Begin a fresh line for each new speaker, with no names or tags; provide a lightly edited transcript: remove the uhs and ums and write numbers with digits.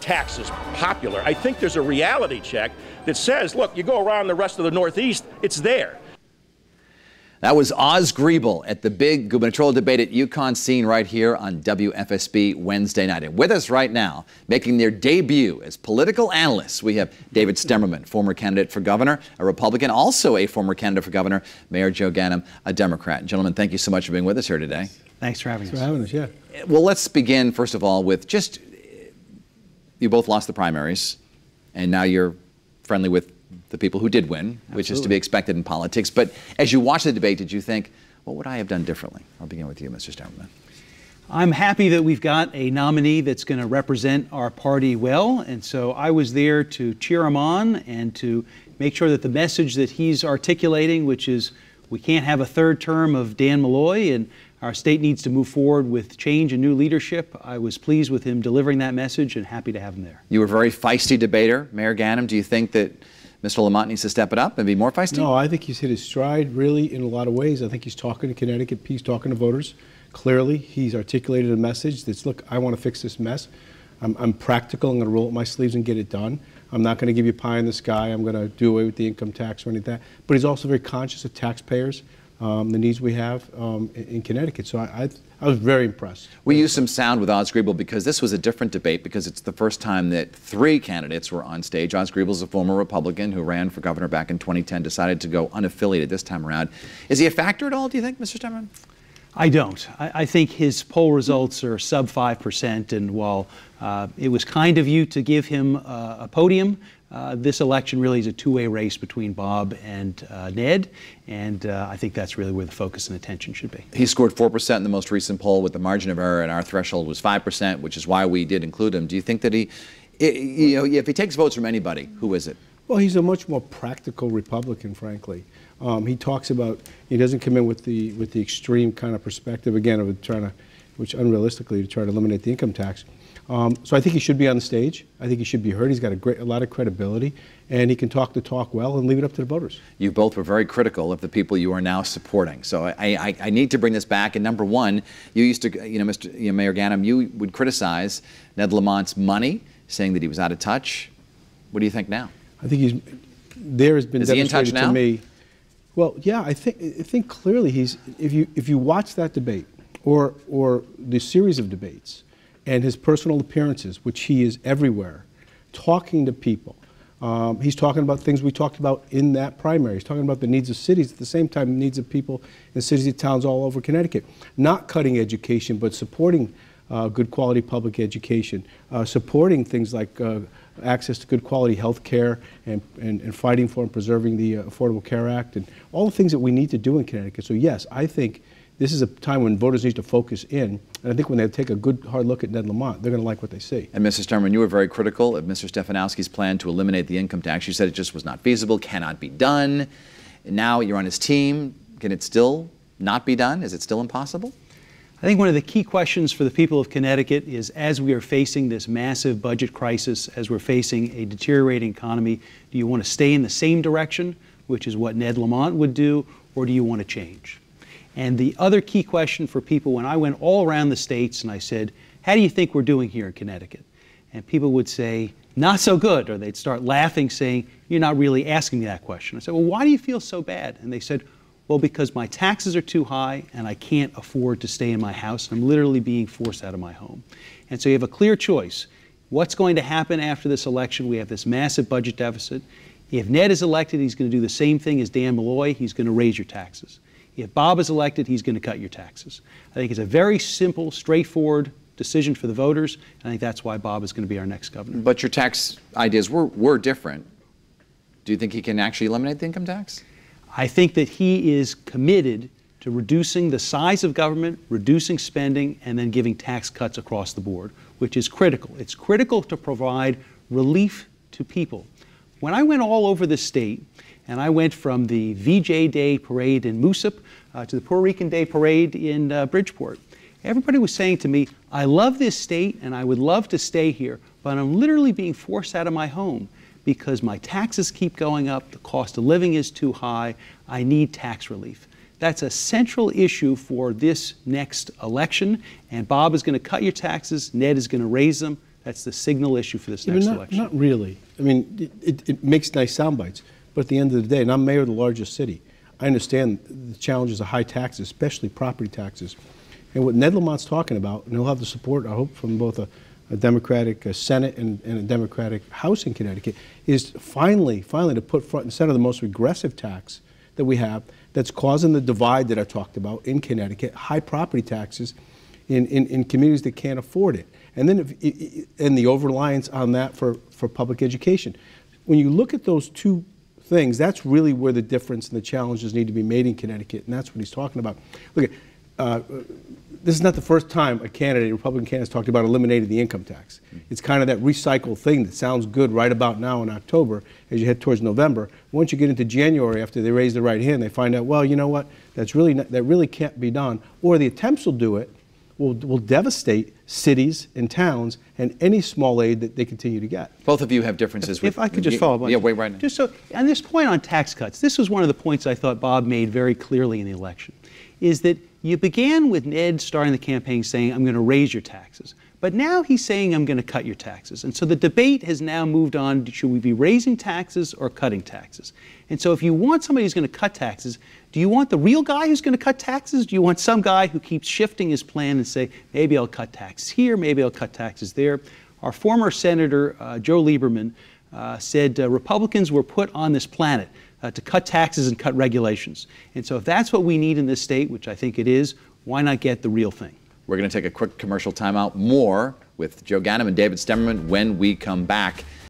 tax is popular. I think there's a reality check that says, look, you go around the rest of the Northeast, it's there.
That was Oz Griebel at the big gubernatorial debate at UConn, seen right here on WFSB Wednesday night. And with us right now, making their debut as political analysts, we have David Stemerman, former candidate for governor, a Republican, also a former candidate for governor, Mayor Joe Ganim, a Democrat. Gentlemen, thank you so much for being with us here today.
Thanks for having us.
Thanks for having us, yeah.
Well, let's begin, first of all, with just, you both lost the primaries, and now you're friendly with the people who did win, which is to be expected in politics. But as you watched the debate, did you think, what would I have done differently? I'll begin with you, Mr. Stemerman.
I'm happy that we've got a nominee that's going to represent our party well, and so I was there to cheer him on and to make sure that the message that he's articulating, which is we can't have a third term of Dan Malloy and our state needs to move forward with change and new leadership. I was pleased with him delivering that message and happy to have him there.
You were a very feisty debater, Mayor Ganim. Do you think that Mr. Lamont needs to step it up and be more feisty?
No, I think he's hit his stride really in a lot of ways. I think he's talking to Connecticut, he's talking to voters. Clearly, he's articulated a message that's, look, I want to fix this mess. I'm practical. I'm going to roll up my sleeves and get it done. I'm not going to give you pie in the sky. I'm going to do away with the income tax or anything like that. But he's also very conscious of taxpayers, the needs we have in Connecticut. So I was very impressed.
We used some sound with Oz Griebel because this was a different debate because it's the first time that three candidates were on stage. Oz Griebel is a former Republican who ran for governor back in 2010, decided to go unaffiliated this time around. Is he a factor at all, do you think, Mr. Stemerman?
I don't. I think his poll results are sub 5%, and while it was kind of you to give him a podium, this election really is a two-way race between Bob and Ned, and I think that's really where the focus and attention should be.
He scored 4% in the most recent poll with the margin of error, and our threshold was 5%, which is why we did include him. Do you think that you know, if he takes votes from anybody, who is it?
Well, he's a much more practical Republican, frankly. He talks about, he doesn't come in with the extreme kind of perspective, again, of trying to, which unrealistically, to try to eliminate the income tax. So I think he should be on the stage. I think he should be heard. He's got a lot of credibility, and he can talk the talk well and leave it up to the voters.
You both were very critical of the people you are now supporting. So I need to bring this back. And number one, you used to, Mayor Ganim, you would criticize Ned Lamont's money, saying that he was out of touch. What do you think now?
I think there has been demonstrated to me. Well, yeah, I think clearly if you watch that debate or the series of debates and his personal appearances, which he is everywhere, talking to people. He's talking about things we talked about in that primary. He's talking about the needs of cities, at the same time, the needs of people in cities and towns all over Connecticut. Not cutting education, but supporting good quality public education, supporting things like access to good quality health care and fighting for and preserving the Affordable Care Act and all the things that we need to do in Connecticut. So yes, I think this is a time when voters need to focus in, and I think when they take a good hard look at Ned Lamont, they're going to like what they see.
And Mr. Stemerman, you were very critical of Mr. Stefanowski's plan to eliminate the income tax. You said it just was not feasible, cannot be done. And now you're on his team. Can it still not be done? Is it still impossible?
I think one of the key questions for the people of Connecticut is, as we are facing this massive budget crisis, as we're facing a deteriorating economy, do you want to stay in the same direction, which is what Ned Lamont would do, or do you want to change? And the other key question for people, when I went all around the states and I said, how do you think we're doing here in Connecticut? And people would say, not so good, or they'd start laughing, saying, you're not really asking me that question. I said, well, why do you feel so bad? And they said, well, because my taxes are too high and I can't afford to stay in my house. I'm literally being forced out of my home. And so you have a clear choice. What's going to happen after this election? We have this massive budget deficit. If Ned is elected, he's going to do the same thing as Dan Malloy. He's going to raise your taxes. If Bob is elected, he's going to cut your taxes. I think it's a very simple, straightforward decision for the voters. And I think that's why Bob is going to be our next governor.
But your tax ideas were different. Do you think he can actually eliminate the income tax?
I think that he is committed to reducing the size of government, reducing spending, and then giving tax cuts across the board, which is critical. It's critical to provide relief to people. When I went all over the state, and I went from the VJ Day parade in Moosip to the Puerto Rican Day parade in Bridgeport, everybody was saying to me, I love this state and I would love to stay here, but I'm literally being forced out of my home because my taxes keep going up, the cost of living is too high, I need tax relief. That's a central issue for this next election, and Bob is going to cut your taxes, Ned is going to raise them. That's the signal issue for this next election.
Not really. I mean, it makes nice sound bites, but at the end of the day, and I'm mayor of the largest city, I understand the challenges of high taxes, especially property taxes. And what Ned Lamont's talking about, and he'll have the support, I hope, from both a Democratic Senate and a Democratic House in Connecticut, is finally to put front and center the most regressive tax that we have that's causing the divide that I talked about in Connecticut, high property taxes in communities that can't afford it. And then and the over-reliance on that for public education. When you look at those two things, that's really where the difference and the challenges need to be made in Connecticut, and that's what he's talking about. Look, this is not the first time a Republican candidate, has talked about eliminating the income tax. It's kind of that recycled thing that sounds good right about now in October as you head towards November. Once you get into January, after they raise the right hand, they find out, well, you know what, that really can't be done. Or the attempts will do it, will devastate cities and towns and any small aid that they continue to get.
Both of you have differences.
If I could just follow up on
wait right now.
Just so, on this point on tax cuts, this was one of the points I thought Bob made very clearly in the election, is that you began with Ned starting the campaign saying, I'm going to raise your taxes. But now he's saying, I'm going to cut your taxes. And so the debate has now moved on, should we be raising taxes or cutting taxes? And so if you want somebody who's going to cut taxes, do you want the real guy who's going to cut taxes? Do you want some guy who keeps shifting his plan and say, maybe I'll cut taxes here, maybe I'll cut taxes there? Our former Senator Joe Lieberman said Republicans were put on this planet to cut taxes and cut regulations. And so if that's what we need in this state, which I think it is, why not get the real thing?
We're going to take a quick commercial timeout. More with Joe Ganim and David Stemerman when we come back.